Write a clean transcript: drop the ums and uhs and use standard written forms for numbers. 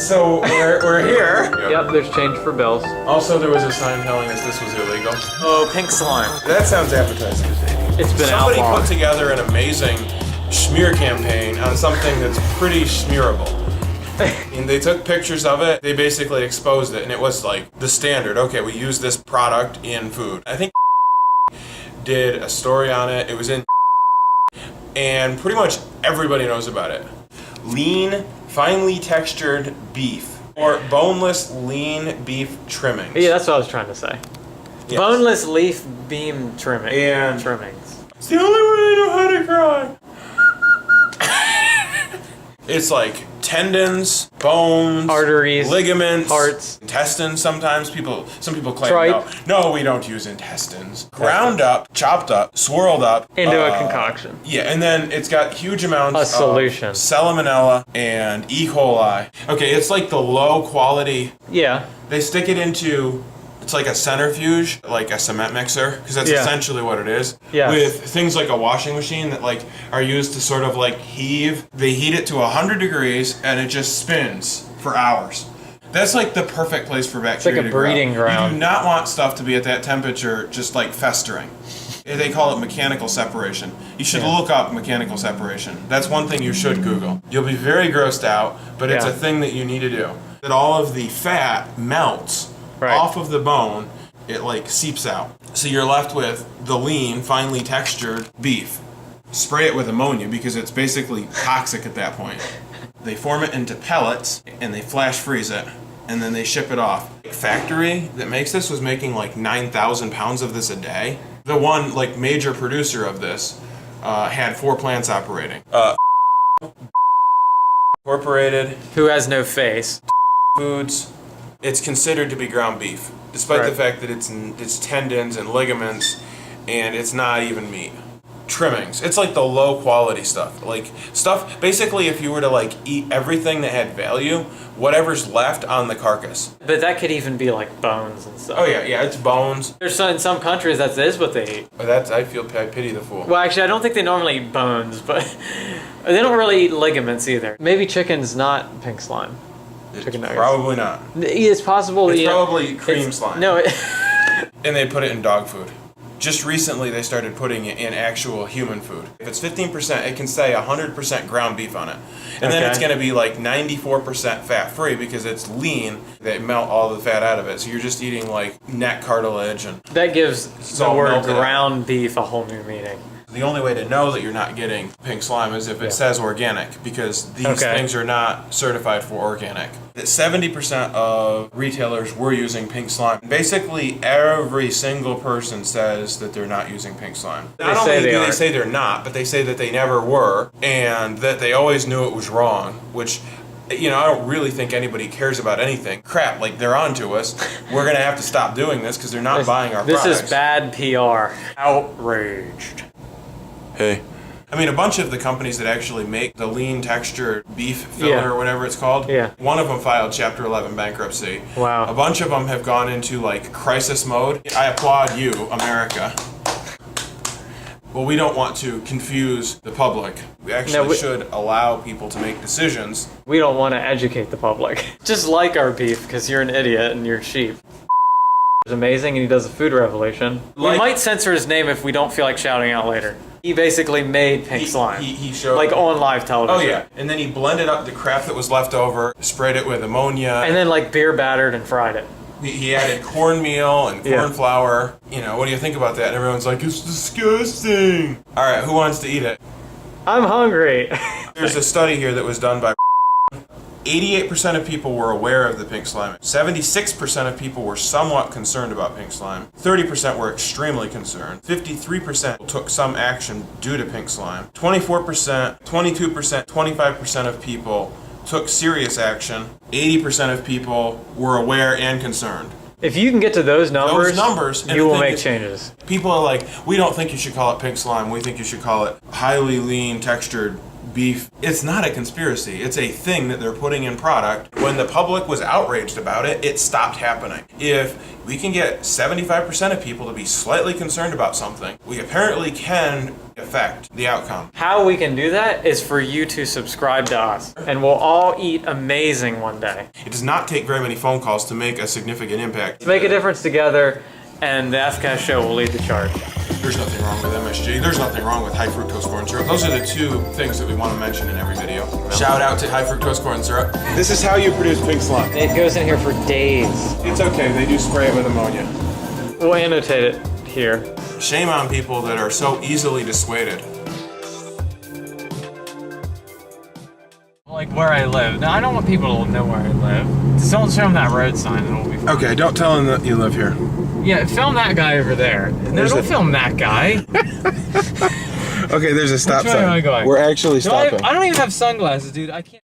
So we're here. Yep, there's change for bills. Also, there was a sign telling us this was illegal. Oh, pink slime. That sounds appetizing. It's been Somebody out long. put together an amazing smear campaign on something that's pretty smearable. And they took pictures of it. They basically exposed it, and it was like the standard. Okay, we use this product in food. I think did a story on it. It was in, and pretty much everybody knows about it. Lean, finely textured beef, or boneless lean beef trimmings. Yeah, that's what I was trying to say. Yes. Boneless leaf beam trimming. And trimmings. it's the only way I know how to cry. It's like tendons, bones, arteries, ligaments, hearts, intestines. Sometimes some people claim tripe. No, we don't use intestines. Ground up, chopped up, swirled up into a concoction. Yeah, and then it's got huge amounts a solution. of salmonella and E. coli. Okay, it's like the low quality. Yeah. They stick it into. It's like a centrifuge, like a cement mixer, because that's essentially what it is. Yeah. With things like a washing machine that like are used to sort of like heave. They heat it to 100 degrees and it just spins for hours. That's like the perfect place for bacteria like a breeding ground. You do not want stuff to be at that temperature just like festering. They call it mechanical separation. You should look up mechanical separation. That's one thing you should Google. You'll be very grossed out, but it's a thing that you need to do. That all of the fat melts off of the bone, it like seeps out. So you're left with the lean, finely textured beef. Spray it with ammonia because it's basically toxic at that point. They form it into pellets and they flash freeze it and then they ship it off. The factory that makes this was making like 9,000 pounds of this a day. The one like major producer of this had 4 plants operating. Incorporated. Who has no face. Foods. It's considered to be ground beef, despite the fact that it's tendons and ligaments, and it's not even meat. Trimmings. It's like the low quality stuff. Like stuff. Basically, if you were to like eat everything that had value, whatever's left on the carcass. But that could even be like bones and stuff. Oh yeah, it's bones. There's in some countries that is what they eat. I pity the fool. Well, actually, I don't think they normally eat bones, but they don't really eat ligaments either. Maybe chicken's not pink slime. Chicken nuggets. Probably not. It's possible. It's probably cream slime. No. And they put it in dog food. Just recently, they started putting it in actual human food. If it's 15%, it can say 100% ground beef on it. And then it's going to be like 94% fat-free because it's lean. They melt all the fat out of it. So you're just eating like neck cartilage. And that gives the word ground beef a whole new meaning. The only way to know that you're not getting pink slime is if it says organic, because these things are not certified for organic. 70% of retailers were using pink slime. Basically, every single person says that they're not using pink slime. Not only do they say they're not, but they say that they never were, and that they always knew it was wrong, which, you know, I don't really think anybody cares about anything. Crap, like, they're on to us. We're going to have to stop doing this because they're not buying our products. This is bad PR. Outraged. Hey. I mean, a bunch of the companies that actually make the lean textured beef filler or whatever it's called, one of them filed Chapter 11 bankruptcy. Wow. A bunch of them have gone into, like, crisis mode. I applaud you, America. Well, we don't want to confuse the public. We actually should allow people to make decisions. We don't want to educate the public. Just like our beef, because you're an idiot and you're cheap. It's amazing, and he does a food revolution. We might censor his name if we don't feel like shouting out later. He basically made pink slime. He showed... Like on live television. Oh, yeah. And then he blended up the crap that was left over, sprayed it with ammonia. And then like beer battered and fried it. He added cornmeal and corn flour. You know, what do you think about that? And everyone's like, it's disgusting. All right, who wants to eat it? I'm hungry. There's a study here that was done by 88% of people were aware of the pink slime. 76% of people were somewhat concerned about pink slime. 30% were extremely concerned. 53% took some action due to pink slime. 24%, 22%, 25% of people took serious action. 80% of people were aware and concerned. If you can get to those numbers, you will make changes. People are like, we don't think you should call it pink slime. We think you should call it highly lean textured beef. It's not a conspiracy. It's a thing that they're putting in product. When the public was outraged about it, it stopped happening. If we can get 75% of people to be slightly concerned about something, we apparently can affect the outcome. How we can do that is for you to subscribe to us, and we'll all eat amazing one day. It does not take very many phone calls to make a significant impact. Let's make a difference together, and the Fcast Show will lead the charge. There's nothing wrong with MSG. There's nothing wrong with high fructose corn syrup. Those are the two things that we want to mention in every video. Shout out to high fructose corn syrup. This is how you produce pink slime. It goes in here for days. It's okay, they do spray it with ammonia. We'll annotate it here. Shame on people that are so easily dissuaded. Like where I live. Now, I don't want people to know where I live. Just don't show them that road sign and it'll be fine. Okay, don't tell them that you live here. Yeah, film that guy over there. No, don't film that guy. Okay, there's a stop Which way am I sign. going? We're actually stopping. I don't even have sunglasses, dude. I can't.